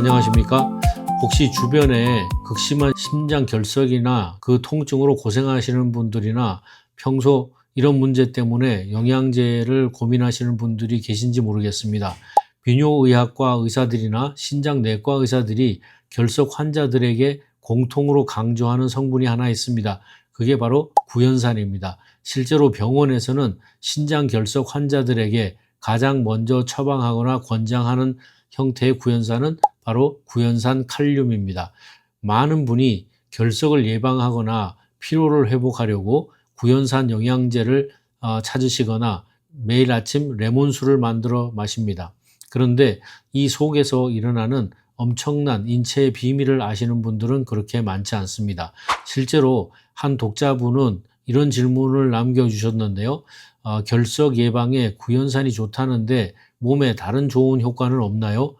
안녕하십니까? 혹시 주변에 극심한 심장 결석이나 그 통증으로 고생하시는 분들이나 평소 이런 문제 때문에 영양제를 고민하시는 분들이 계신지 모르겠습니다. 비뇨의학과 의사들이나 신장내과 의사들이 결석 환자들에게 공통으로 강조하는 성분이 하나 있습니다. 그게 바로 구연산입니다. 실제로 병원에서는 신장 결석 환자들에게 가장 먼저 처방하거나 권장하는 형태의 구연산은 바로 구연산 칼륨입니다. 많은 분이 결석을 예방하거나 피로를 회복하려고 구연산 영양제를 찾으시거나 매일 아침 레몬수를 만들어 마십니다. 그런데 이 속에서 일어나는 엄청난 인체의 비밀을 아시는 분들은 그렇게 많지 않습니다. 실제로 한 독자분은 이런 질문을 남겨주셨는데요. 결석 예방에 구연산이 좋다는데 몸에 다른 좋은 효과는 없나요?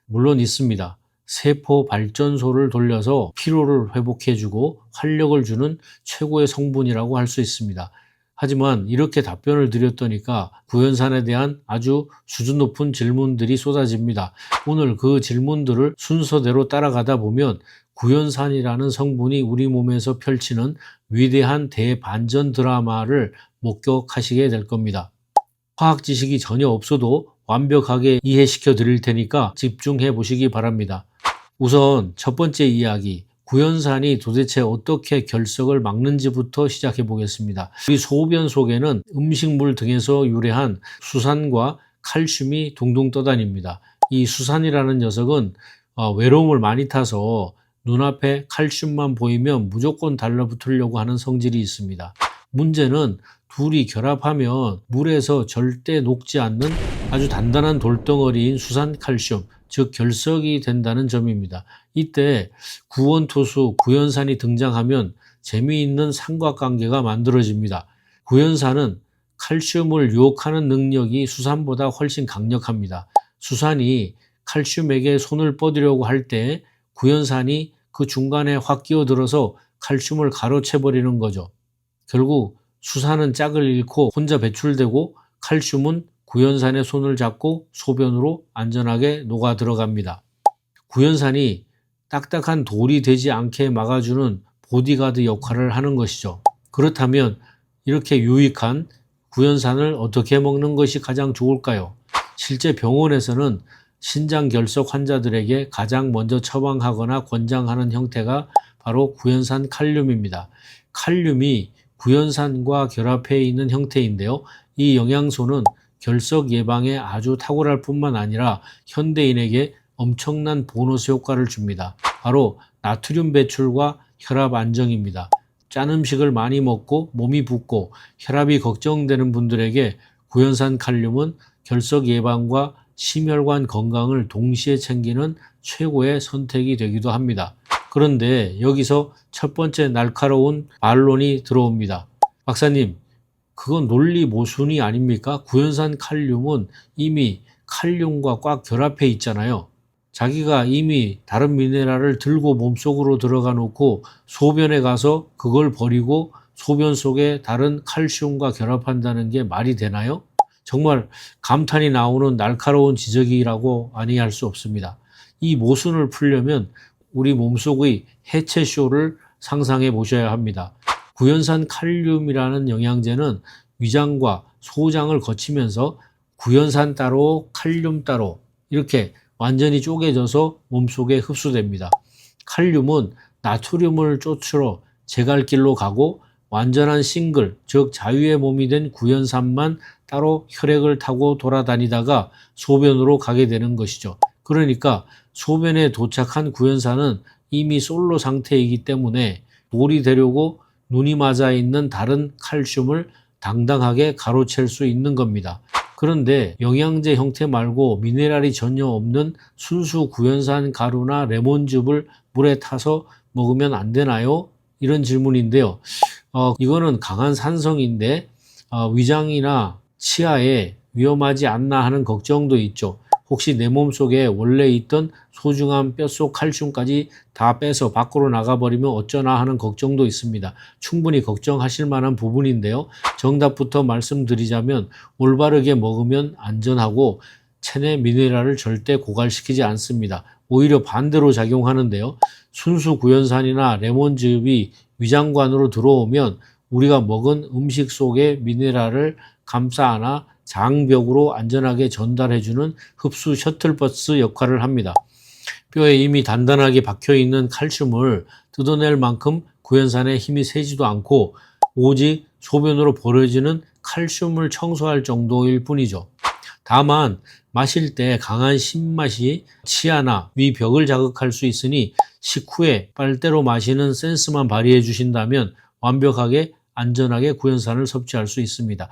물론 있습니다. 세포 발전소를 돌려서 피로를 회복해주고 활력을 주는 최고의 성분이라고 할 수 있습니다. 하지만 이렇게 답변을 드렸더니까 구연산에 대한 아주 수준 높은 질문들이 쏟아집니다. 오늘 그 질문들을 순서대로 따라가다 보면 구연산이라는 성분이 우리 몸에서 펼치는 위대한 대반전 드라마를 목격하시게 될 겁니다. 화학 지식이 전혀 없어도 완벽하게 이해시켜 드릴 테니까 집중해 보시기 바랍니다. 우선 첫 번째 이야기, 구연산이 도대체 어떻게 결석을 막는지부터 시작해 보겠습니다. 우리 소변 속에는 음식물 등에서 유래한 수산과 칼슘이 둥둥 떠다닙니다. 이 수산이라는 녀석은 외로움을 많이 타서 눈앞에 칼슘만 보이면 무조건 달라붙으려고 하는 성질이 있습니다. 문제는 둘이 결합하면 물에서 절대 녹지 않는 아주 단단한 돌덩어리인 수산칼슘, 즉 결석이 된다는 점입니다. 이때 구원투수 구연산이 등장하면 재미있는 삼각관계가 만들어집니다. 구연산은 칼슘을 유혹하는 능력이 수산보다 훨씬 강력합니다. 수산이 칼슘에게 손을 뻗으려고 할 때 구연산이 그 중간에 확 끼어들어서 칼슘을 가로채버리는 거죠. 결국 수산은 짝을 잃고 혼자 배출되고 칼슘은 구연산의 손을 잡고 소변으로 안전하게 녹아 들어갑니다. 구연산이 딱딱한 돌이 되지 않게 막아주는 보디가드 역할을 하는 것이죠. 그렇다면 이렇게 유익한 구연산을 어떻게 먹는 것이 가장 좋을까요? 실제 병원에서는 신장 결석 환자들에게 가장 먼저 처방하거나 권장하는 형태가 바로 구연산 칼륨입니다. 칼륨이 구연산과 결합해 있는 형태인데요. 이 영양소는 결석 예방에 아주 탁월할 뿐만 아니라 현대인에게 엄청난 보너스 효과를 줍니다. 바로 나트륨 배출과 혈압 안정입니다. 짠 음식을 많이 먹고 몸이 붓고 혈압이 걱정되는 분들에게 구연산 칼륨은 결석 예방과 심혈관 건강을 동시에 챙기는 최고의 선택이 되기도 합니다. 그런데 여기서 첫 번째 날카로운 반론이 들어옵니다. 박사님, 그건 논리 모순이 아닙니까? 구연산 칼륨은 이미 칼륨과 꽉 결합해 있잖아요. 자기가 이미 다른 미네랄을 들고 몸속으로 들어가 놓고 소변에 가서 그걸 버리고 소변 속에 다른 칼슘과 결합한다는 게 말이 되나요? 정말 감탄이 나오는 날카로운 지적이라고 아니할 수 없습니다. 이 모순을 풀려면 우리 몸속의 해체쇼를 상상해 보셔야 합니다. 구연산 칼륨이라는 영양제는 위장과 소장을 거치면서 구연산 따로 칼륨 따로 이렇게 완전히 쪼개져서 몸속에 흡수됩니다. 칼륨은 나트륨을 쫓으러 제갈길로 가고 완전한 싱글, 즉 자유의 몸이 된 구연산만 따로 혈액을 타고 돌아다니다가 소변으로 가게 되는 것이죠. 그러니까 소변에 도착한 구연산은 이미 솔로 상태이기 때문에 돌이 되려고 눈이 맞아 있는 다른 칼슘을 당당하게 가로챌 수 있는 겁니다. 그런데 영양제 형태 말고 미네랄이 전혀 없는 순수 구연산 가루나 레몬즙을 물에 타서 먹으면 안 되나요? 이런 질문인데요. 이거는 강한 산성인데 위장이나 치아에 위험하지 않나 하는 걱정도 있죠. 혹시 내 몸속에 원래 있던 소중한 뼛속 칼슘까지 다 빼서 밖으로 나가버리면 어쩌나 하는 걱정도 있습니다. 충분히 걱정하실 만한 부분인데요. 정답부터 말씀드리자면 올바르게 먹으면 안전하고 체내 미네랄을 절대 고갈시키지 않습니다. 오히려 반대로 작용하는데요. 순수 구연산이나 레몬즙이 위장관으로 들어오면 우리가 먹은 음식 속의 미네랄을 감싸 안아 장벽으로 안전하게 전달해주는 흡수 셔틀버스 역할을 합니다. 뼈에 이미 단단하게 박혀있는 칼슘을 뜯어낼 만큼 구연산에 힘이 세지도 않고 오직 소변으로 버려지는 칼슘을 청소할 정도일 뿐이죠. 다만 마실 때 강한 신맛이 치아나 위벽을 자극할 수 있으니 식후에 빨대로 마시는 센스만 발휘해 주신다면 완벽하게 안전하게 구연산을 섭취할 수 있습니다.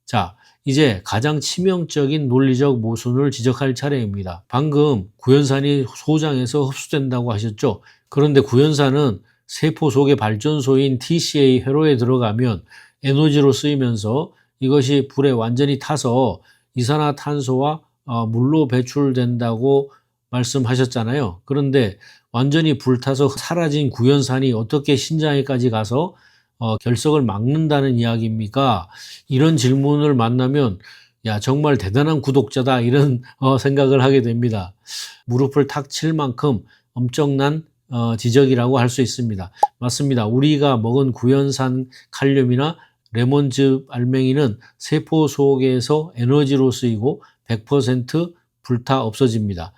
자, 이제 가장 치명적인 논리적 모순을 지적할 차례입니다. 방금 구연산이 소장에서 흡수된다고 하셨죠? 그런데 구연산은 세포 속의 발전소인 TCA 회로에 들어가면 에너지로 쓰이면서 이것이 불에 완전히 타서 이산화탄소와 물로 배출된다고 말씀하셨잖아요. 그런데 완전히 불타서 사라진 구연산이 어떻게 신장에까지 가서 결석을 막는다는 이야기입니까? 이런 질문을 만나면 야, 정말 대단한 구독자다 이런 생각을 하게 됩니다. 무릎을 탁 칠 만큼 엄청난 지적이라고 할 수 있습니다. 맞습니다. 우리가 먹은 구연산 칼륨이나 레몬즙 알맹이는 세포 속에서 에너지로 쓰이고 100% 불타 없어집니다.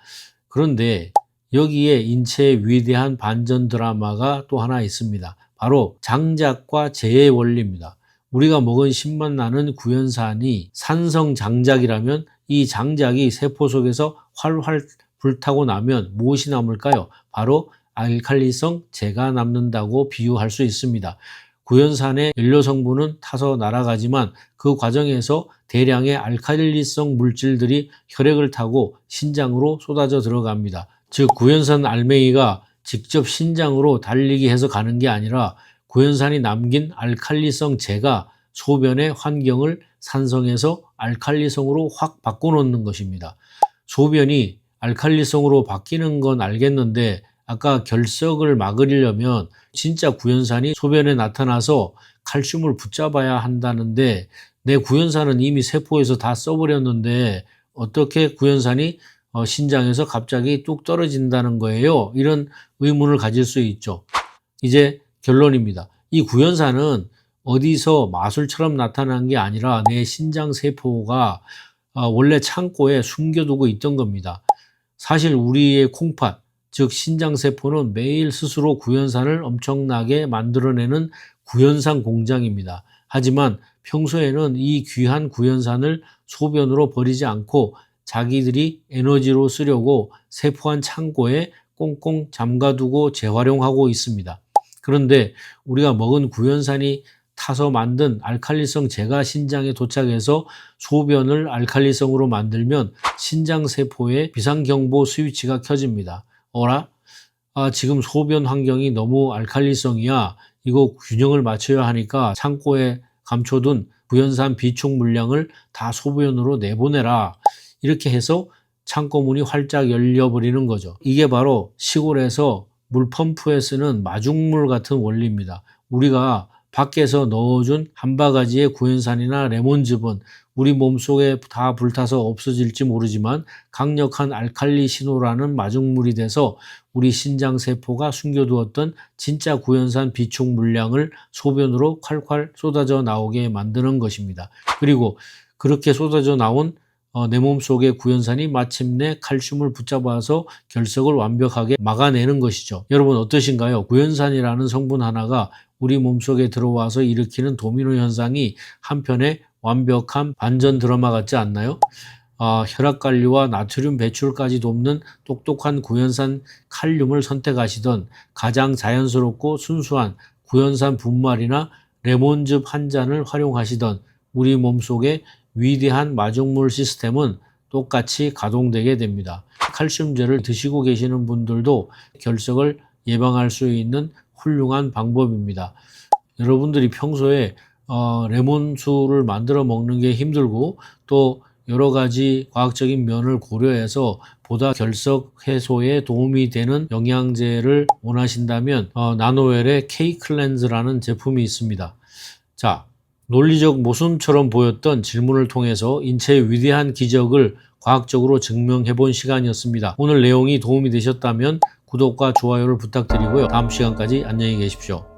그런데 여기에 인체의 위대한 반전 드라마가 또 하나 있습니다. 바로 장작과 재의 원리입니다. 우리가 먹은 신맛 나는 구연산이 산성 장작이라면 이 장작이 세포 속에서 활활 불타고 나면 무엇이 남을까요? 바로 알칼리성 재가 남는다고 비유할 수 있습니다. 구연산의 연료 성분은 타서 날아가지만 그 과정에서 대량의 알칼리성 물질들이 혈액을 타고 신장으로 쏟아져 들어갑니다. 즉 구연산 알맹이가 직접 신장으로 달리기 해서 가는 게 아니라 구연산이 남긴 알칼리성 재가 소변의 환경을 산성에서 알칼리성으로 확 바꿔놓는 것입니다. 소변이 알칼리성으로 바뀌는 건 알겠는데 아까 결석을 막으려면 진짜 구연산이 소변에 나타나서 칼슘을 붙잡아야 한다는데 내 구연산은 이미 세포에서 다 써버렸는데 어떻게 구연산이 신장에서 갑자기 뚝 떨어진다는 거예요? 이런 의문을 가질 수 있죠. 이제 결론입니다. 이 구연산은 어디서 마술처럼 나타난 게 아니라 내 신장 세포가 원래 창고에 숨겨두고 있던 겁니다. 사실 우리의 콩팥, 즉 신장세포는 매일 스스로 구연산을 엄청나게 만들어내는 구연산 공장입니다. 하지만 평소에는 이 귀한 구연산을 소변으로 버리지 않고 자기들이 에너지로 쓰려고 세포 안 창고에 꽁꽁 잠가두고 재활용하고 있습니다. 그런데 우리가 먹은 구연산이 타서 만든 알칼리성 재가 신장에 도착해서 소변을 알칼리성으로 만들면 신장세포의 비상경보 스위치가 켜집니다. 어라? 지금 소변 환경이 너무 알칼리성이야. 이거 균형을 맞춰야 하니까 창고에 감춰둔 구연산 비축 물량을 다 소변으로 내보내라. 이렇게 해서 창고 문이 활짝 열려버리는 거죠. 이게 바로 시골에서 물 펌프에 쓰는 마중물 같은 원리입니다. 우리가 밖에서 넣어준 한 바가지의 구연산이나 레몬즙은 우리 몸속에 다 불타서 없어질지 모르지만 강력한 알칼리 신호라는 마중물이 돼서 우리 신장세포가 숨겨두었던 진짜 구연산 비축 물량을 소변으로 콸콸 쏟아져 나오게 만드는 것입니다. 그리고 그렇게 쏟아져 나온 내 몸속의 구연산이 마침내 칼슘을 붙잡아서 결석을 완벽하게 막아내는 것이죠. 여러분 어떠신가요? 구연산이라는 성분 하나가 우리 몸속에 들어와서 일으키는 도미노 현상이 한편의 완벽한 반전 드라마 같지 않나요? 혈압관리와 나트륨 배출까지 돕는 똑똑한 구연산 칼륨을 선택하시던 가장 자연스럽고 순수한 구연산 분말이나 레몬즙 한 잔을 활용하시던 우리 몸속의 위대한 마중물 시스템은 똑같이 가동되게 됩니다. 칼슘제를 드시고 계시는 분들도 결석을 예방할 수 있는 훌륭한 방법입니다. 여러분들이 평소에 레몬수를 만들어 먹는 게 힘들고 또 여러 가지 과학적인 면을 고려해서 보다 결석 해소에 도움이 되는 영양제를 원하신다면 나노웰의 K-클렌즈라는 제품이 있습니다. 자, 논리적 모순처럼 보였던 질문을 통해서 인체의 위대한 기적을 과학적으로 증명해 본 시간이었습니다. 오늘 내용이 도움이 되셨다면 구독과 좋아요를 부탁드리고요. 다음 시간까지 안녕히 계십시오.